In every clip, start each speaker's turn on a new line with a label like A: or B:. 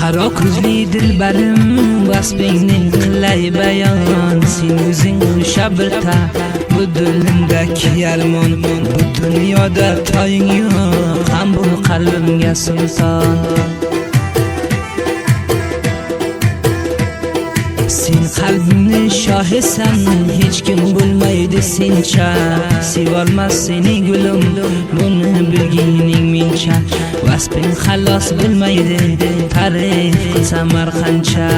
A: qaro ko'zli dilbarim vasbingni qilay bayon sen o'zing o'sha bir ta bu dilimdagi armon bu dunyoda toying yo'q ham bu qalbimga sulton sen qalbimni shohisan hech kim bo'lmaydi sencha sevolmas seni gulim buni bilgining mencha vasbing xalos bo'lmaydi tarix qilsam har qancha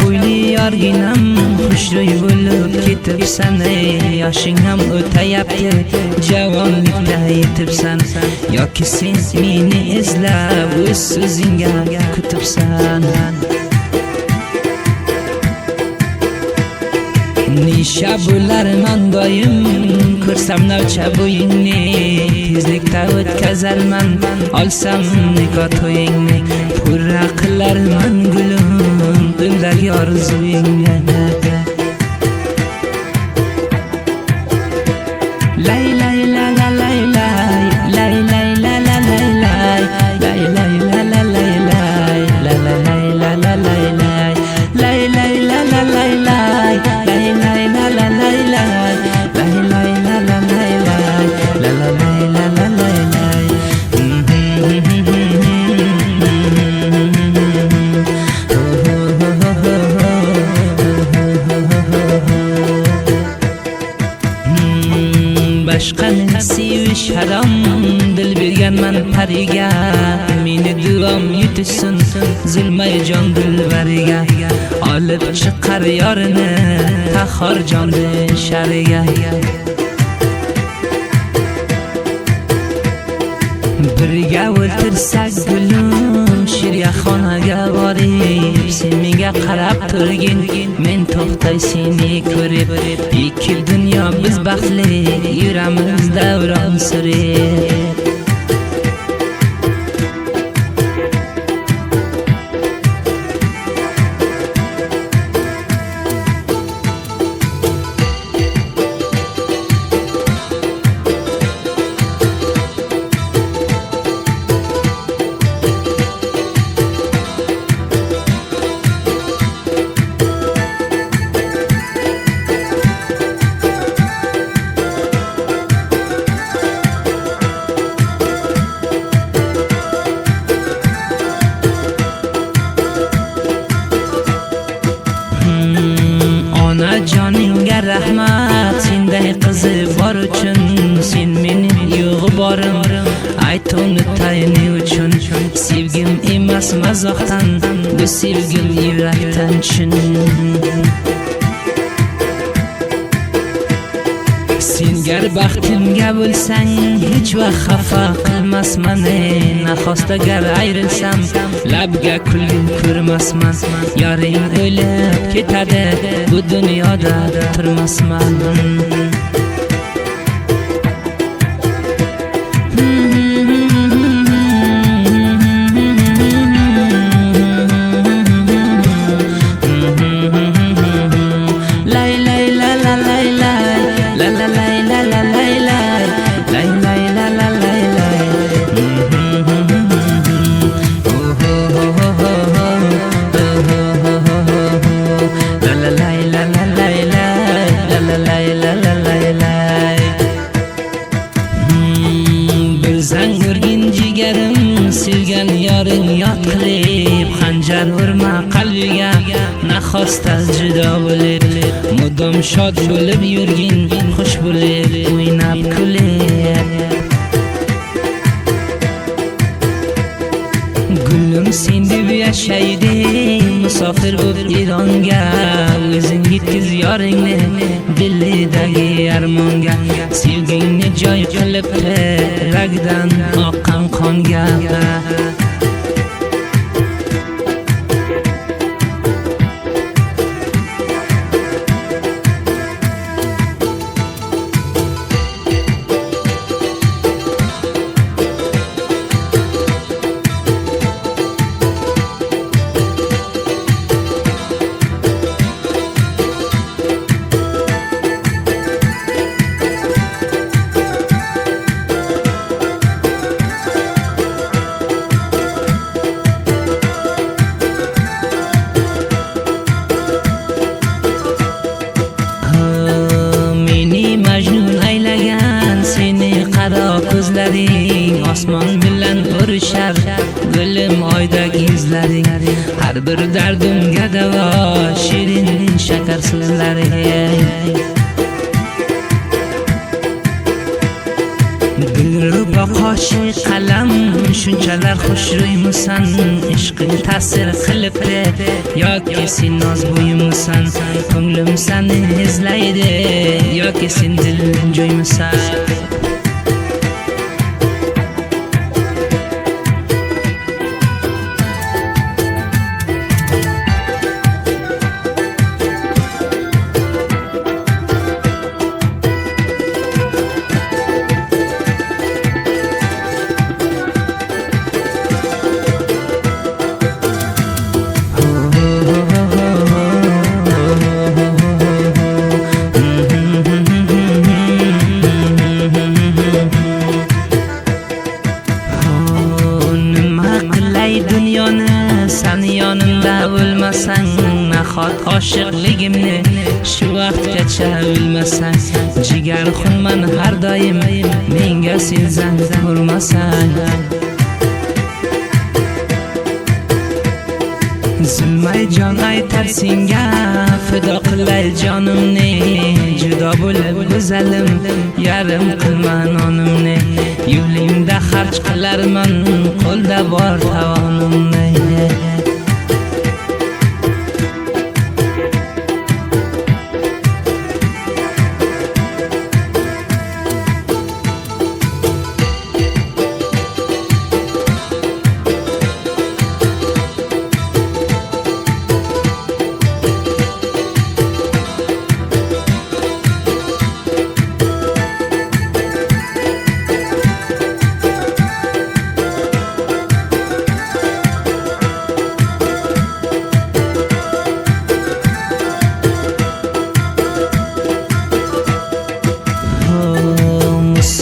A: bo'yli yorginam xushro'y bo'lib ketibsan ey yoshing ham o'tayapti javonlikda yetibsan yoki sen meni izlab o'z so'zingga kutibsan nisha bo'larman doim ko'rsam navcha bo'yingni tezlikda o'tkazarman olsam nikoh to'yingni purra qilarman gulim dildagi orzuyingga lay lay la la lay lay lay lay la la lay lay lay lay la la lay lay la la lay la la lay lay lay lay la la lay lay lay lay la la lay lay lay lay la la lay lay la la lay la la lay lay boshqani sevish harom dil berganman pariga meni duom yutishsin zulmay jon dilbariga olib chiqar yorini tahor jonni shariga birga o'tirsak gulim shiryaxonaga borib sen menga qarab turgin men to'xtay seni ko'rib ikki dunyo biz baxtli yuramiz davron surib joningga rahmat senday qizi bor uchun sen mening yo'g'iborim ayt unutayni uchun sevgim emas mazoqdan bu sevgim yurakdan chin sen gar baxtimga bo'lsang hech vaqt xafa qilmasman naxosta gar ayrilsam labga kulgim ko'rmasman yoring o'lib ketadi bu dunyoda turmasman sevgan yoring yot qilib xanjar urma qalbiga naxosta judo bo'lib mudom shod bo'lib yurgin xush bo'lib o'ynab kulib gulim sen deb yashaydi musofir bo'lib Ironga o'zing yetkiz yoringni dilidagi armonga sevgingni joy qilib ragdan oqqan qonga sirlar Dilruba qoshi qalam shunchalar xushro'ymisan ishqing ta'sir qilibdi yoki sen noz bo'yimisan ko'nglim seni izlaydi yoki sen dil joymisan Sen yonimda o'lmasang nahot oshiqligimni shu vaqtgacha bilmasang jigar xunman har doim menga sen zang urmasang Zulmay jon aytar senga fido qilay jonimni judo bo'lib go'zalim yarim qilma nonimni yo'lingda xarj qilarman qo'lda bor tavonimni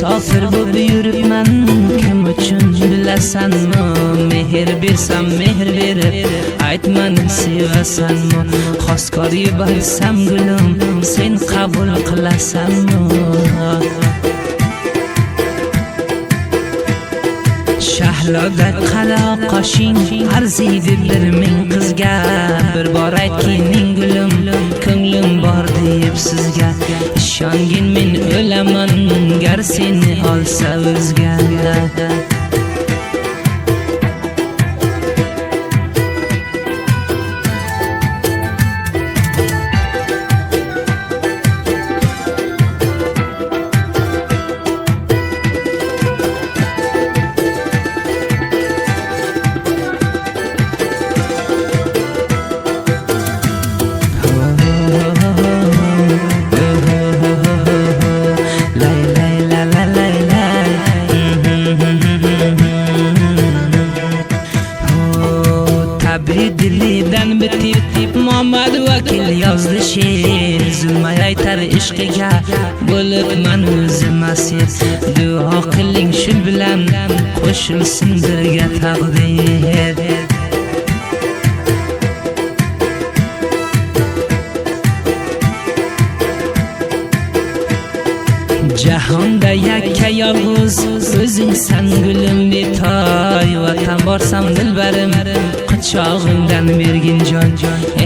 A: Musafir bo'lib yuribman kim uchun bilasanmi mehr bersam mehr berib aytmani sevasanmi xoskor yuborsam gulim sen qabul qilasanmi Shahloda qala qoshing arziydi bir ming qizga bir bor aytkining gulim ko'nglim bor deb sizga ishongin men o'laman gar seni olsa o'zga Dilidan bitib Muhammad vakil yozdi she'r Zulmay aytar ishqiga bo'lib man o'zim asir duo qiling shu bilan qo'shilsin birga taqdir Jahonda yakka yolg'iz o'zingsan gulim betoy vatan borsam dilbarim quchog'ingdan bergin jon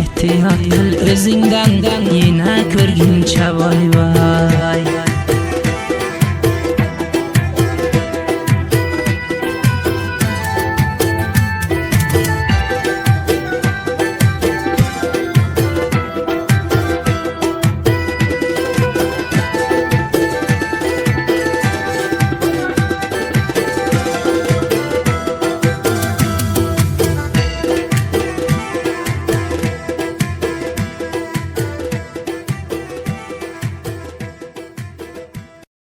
A: ehtiyot qil o'zingdan yana ko'rguncha voy voy